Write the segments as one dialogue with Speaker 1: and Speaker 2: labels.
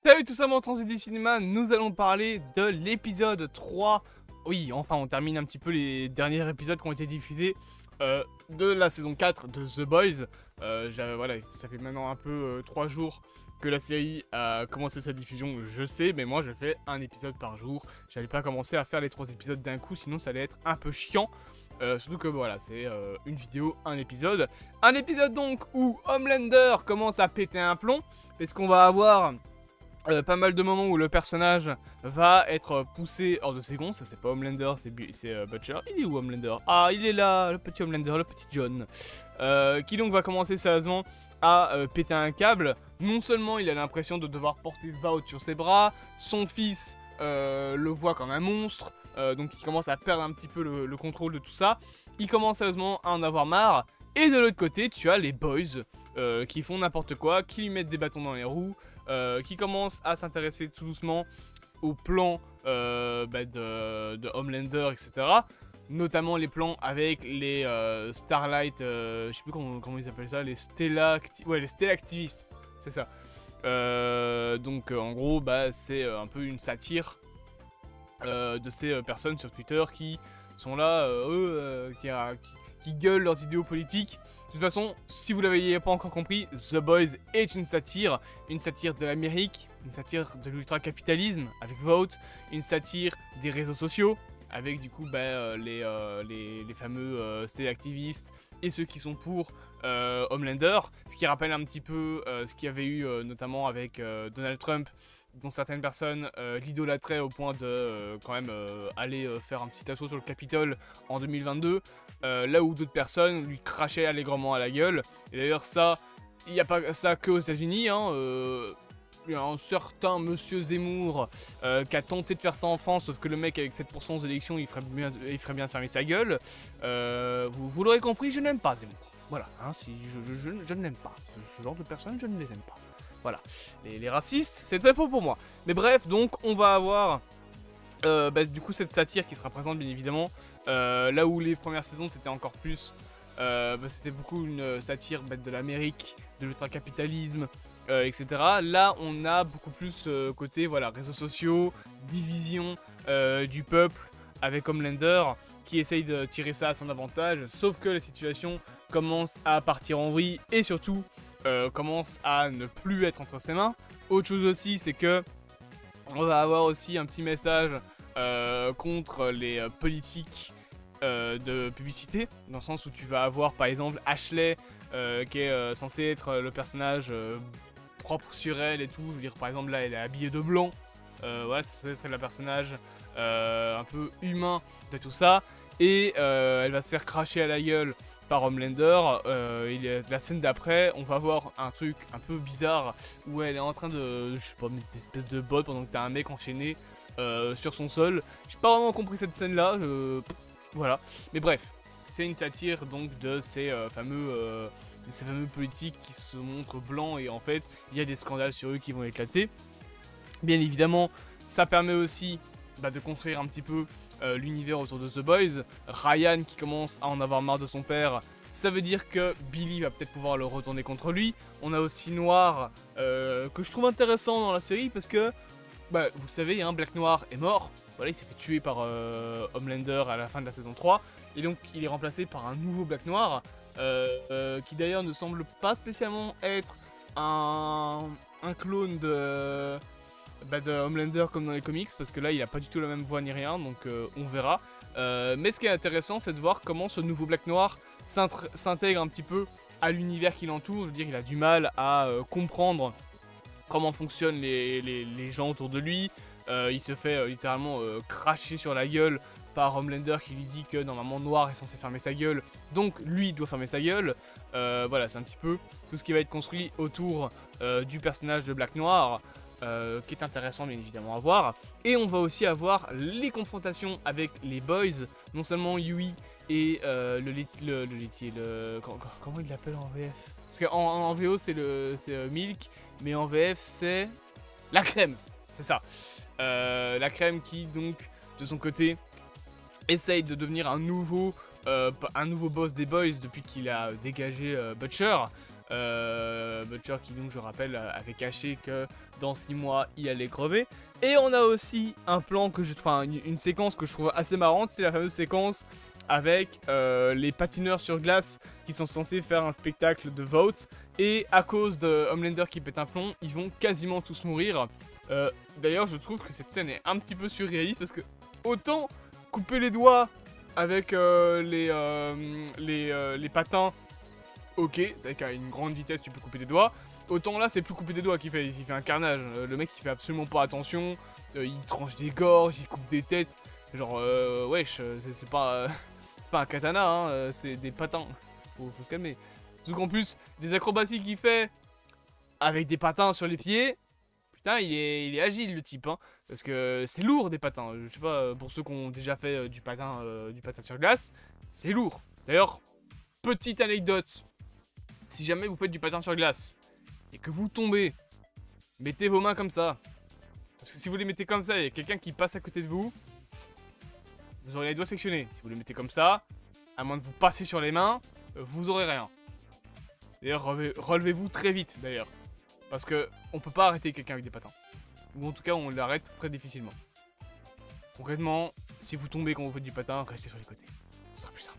Speaker 1: Salut tout simplement Transmédia Cinéma, nous allons parler de l'épisode 3. Oui, enfin on termine un petit peu les derniers épisodes qui ont été diffusés de la saison 4 de The Boys. Voilà, ça fait maintenant un peu 3 jours que la série a commencé sa diffusion, je sais, mais moi je fais un épisode par jour. J'allais pas commencer à faire les 3 épisodes d'un coup, sinon ça allait être un peu chiant. Surtout que voilà, c'est une vidéo, un épisode. Un épisode donc où Homelander commence à péter un plomb, parce qu'on va avoir pas mal de moments où le personnage va être poussé hors de ses gonds. Ça c'est pas Homelander, c'est Butcher. Il est où Homelander? Ah, il est là, le petit Homelander, le petit John. Qui donc va commencer sérieusement à péter un câble. Non seulement il a l'impression de devoir porter Vought sur ses bras, son fils le voit comme un monstre, donc il commence à perdre un petit peu le contrôle de tout ça. Il commence sérieusement à en avoir marre. Et de l'autre côté, tu as les boys qui font n'importe quoi, qui lui mettent des bâtons dans les roues, qui commence à s'intéresser tout doucement aux plans de Homelander, etc. Notamment les plans avec les Starlight, je sais plus comment ils appellent ça, les les Stélactivistes, c'est ça. Donc en gros, c'est un peu une satire de ces personnes sur Twitter qui sont là, qui gueulent leurs idéaux politiques. De toute façon, si vous ne l'avez pas encore compris, The Boys est une satire de l'Amérique, une satire de l'ultra-capitalisme avec Vought, une satire des réseaux sociaux avec du coup les fameux activistes et ceux qui sont pour Homelander, ce qui rappelle un petit peu ce qu'il y avait eu notamment avec Donald Trump, dont certaines personnes l'idolâtraient au point de quand même aller faire un petit assaut sur le Capitole en 2022, là où d'autres personnes lui crachaient allègrement à la gueule. Et d'ailleurs ça, il n'y a pas ça que aux États-Unis, hein, il y a un certain monsieur Zemmour qui a tenté de faire ça en France, sauf que le mec avec 7% aux élections, il ferait bien de fermer sa gueule. Vous l'aurez compris, je n'aime pas Zemmour. Voilà, hein, je ne l'aime pas. Ce genre de personnes, je ne les aime pas. Voilà, les racistes, c'est très faux pour moi. Mais bref, donc on va avoir du coup cette satire qui sera présente bien évidemment. Là où les premières saisons c'était encore plus, c'était beaucoup une satire de l'Amérique, de l'ultracapitalisme, etc. Là on a beaucoup plus côté voilà, réseaux sociaux, division du peuple avec Homelander qui essaye de tirer ça à son avantage, sauf que la situation commence à partir en vrille et surtout commence à ne plus être entre ses mains. Autre chose aussi, c'est que on va avoir aussi un petit message contre les politiques de publicité, dans le sens où tu vas avoir par exemple Ashley qui est censé être le personnage propre sur elle et tout. Je veux dire, par exemple, là elle est habillée de blanc, voilà, c'est le personnage un peu humain de tout ça, et elle va se faire cracher à la gueule par Homelander. La scène d'après, on va voir un truc un peu bizarre où elle est en train de, je sais pas, mettre des espèces de bottes pendant que t'as un mec enchaîné sur son sol. J'ai pas vraiment compris cette scène là, voilà. Mais bref, c'est une satire donc de ces fameux politiques qui se montrent blancs et en fait il y a des scandales sur eux qui vont éclater. Bien évidemment, ça permet aussi de construire un petit peu l'univers autour de The Boys. Ryan qui commence à en avoir marre de son père, ça veut dire que Billy va peut-être pouvoir le retourner contre lui. On a aussi Noir, que je trouve intéressant dans la série parce que, vous le savez, hein, Black Noir est mort. Voilà, il s'est fait tuer par Homelander à la fin de la saison 3. Et donc il est remplacé par un nouveau Black Noir, qui d'ailleurs ne semble pas spécialement être un clone de Homelander comme dans les comics, parce que là il a pas du tout la même voix ni rien, donc on verra. Mais ce qui est intéressant, c'est de voir comment ce nouveau Black Noir s'intègre un petit peu à l'univers qui l'entoure. Je veux dire, il a du mal à comprendre comment fonctionnent les gens autour de lui. Il se fait littéralement cracher sur la gueule par Homelander qui lui dit que normalement Noir est censé fermer sa gueule, donc lui doit fermer sa gueule. Voilà, c'est un petit peu tout ce qui va être construit autour du personnage de Black Noir. Qui est intéressant bien évidemment à voir. Et on va aussi avoir les confrontations avec les boys, non seulement Yui et le laitier, comment il l'appelle en VF? Parce qu'en VO c'est Milk, mais en VF c'est la crème, c'est ça. La crème qui donc de son côté essaye de devenir un nouveau boss des boys depuis qu'il a dégagé Butcher. Butcher qui, donc je rappelle, avait caché que dans 6 mois il allait crever. Et on a aussi un plan que une séquence que je trouve assez marrante, c'est la fameuse séquence avec les patineurs sur glace qui sont censés faire un spectacle de vote. Et à cause de Homelander qui pète un plomb, ils vont quasiment tous mourir. D'ailleurs, je trouve que cette scène est un petit peu surréaliste parce que autant couper les doigts avec les patins, ok, avec une grande vitesse tu peux couper des doigts. Autant là, c'est plus couper des doigts qu'il fait, il fait un carnage. Le mec il fait absolument pas attention, il tranche des gorges, il coupe des têtes. Genre, wesh, c'est pas un katana, hein, c'est des patins. Faut se calmer. Surtout qu'en plus, des acrobaties qu'il fait avec des patins sur les pieds, putain, il est agile le type, hein. Parce que c'est lourd des patins. Je sais pas, pour ceux qui ont déjà fait du patin sur glace, c'est lourd. D'ailleurs, petite anecdote. Si jamais vous faites du patin sur glace et que vous tombez, mettez vos mains comme ça. Parce que si vous les mettez comme ça et il y a quelqu'un qui passe à côté de vous, vous aurez les doigts sectionnés. Si vous les mettez comme ça, à moins de vous passer sur les mains, vous aurez rien. D'ailleurs, relevez-vous très vite d'ailleurs. Parce que on peut pas arrêter quelqu'un avec des patins. Ou en tout cas, on l'arrête très difficilement. Concrètement, si vous tombez quand vous faites du patin, restez sur les côtés. Ce sera plus simple.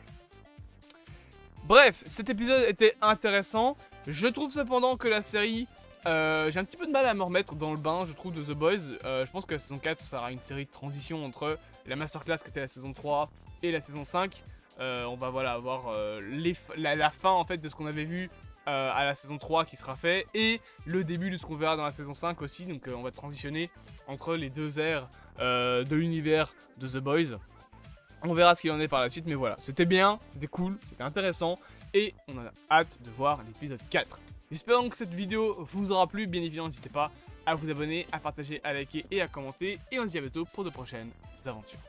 Speaker 1: Bref, cet épisode était intéressant. Je trouve cependant que la série... j'ai un petit peu de mal à me remettre dans le bain, je trouve, de The Boys. Je pense que la saison 4 sera une série de transition entre la masterclass qui était la saison 3 et la saison 5. On va voilà, avoir la fin en fait de ce qu'on avait vu à la saison 3 qui sera fait et le début de ce qu'on verra dans la saison 5 aussi. Donc on va transitionner entre les deux ères de l'univers de The Boys. On verra ce qu'il en est par la suite, mais voilà, c'était bien, c'était cool, c'était intéressant et on a hâte de voir l'épisode 4. J'espère donc que cette vidéo vous aura plu, bien évidemment n'hésitez pas à vous abonner, à partager, à liker et à commenter et on se dit à bientôt pour de prochaines aventures.